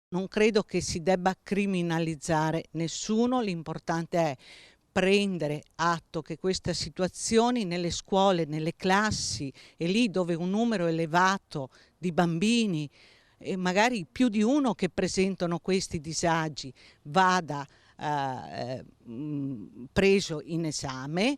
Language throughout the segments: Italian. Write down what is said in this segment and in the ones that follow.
Non credo che si debba criminalizzare nessuno, l'importante è prendere atto che queste situazioni nelle scuole, nelle classi e lì dove un numero elevato di bambini, e magari più di uno che presentano questi disagi, vada preso in esame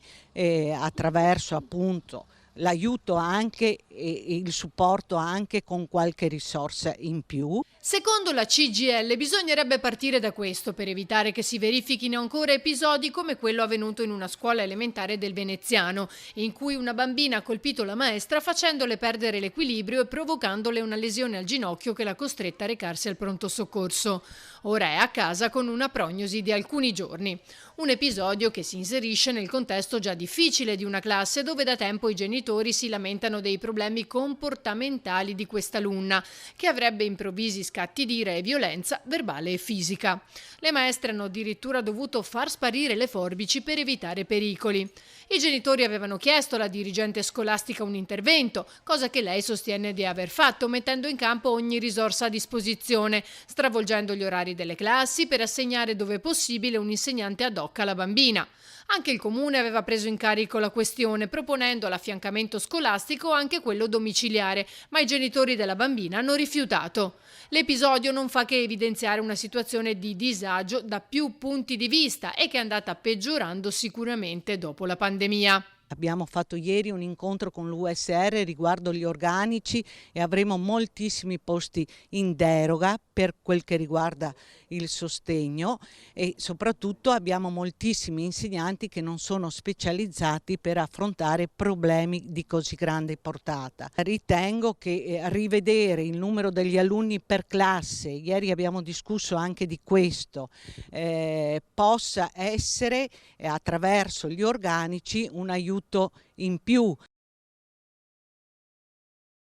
attraverso appunto l'aiuto anche e il supporto anche con qualche risorsa in più. Secondo la CGIL bisognerebbe partire da questo per evitare che si verifichino ancora episodi come quello avvenuto in una scuola elementare del Veneziano, in cui una bambina ha colpito la maestra facendole perdere l'equilibrio e provocandole una lesione al ginocchio che l'ha costretta a recarsi al pronto soccorso. Ora è a casa con una prognosi di alcuni giorni. Un episodio che si inserisce nel contesto già difficile di una classe dove da tempo i genitori si lamentano dei problemi comportamentali di questa alunna, che avrebbe improvvisi scatti di ira e violenza verbale e fisica. Le maestre hanno addirittura dovuto far sparire le forbici per evitare pericoli. I genitori avevano chiesto alla dirigente scolastica un intervento, cosa che lei sostiene di aver fatto, mettendo in campo ogni risorsa a disposizione, stravolgendo gli orari delle classi per assegnare dove possibile un insegnante ad hoc alla bambina. Anche il comune aveva preso in carico la questione, proponendo l'affiancamento scolastico o anche quello domiciliare, ma i genitori della bambina hanno rifiutato. L'episodio non fa che evidenziare una situazione di disagio da più punti di vista e che è andata peggiorando sicuramente dopo la pandemia. Abbiamo fatto ieri un incontro con l'USR riguardo gli organici e avremo moltissimi posti in deroga per quel che riguarda il sostegno e soprattutto abbiamo moltissimi insegnanti che non sono specializzati per affrontare problemi di così grande portata. Ritengo che rivedere il numero degli alunni per classe, ieri abbiamo discusso anche di questo, possa essere attraverso gli organici un aiuto in più.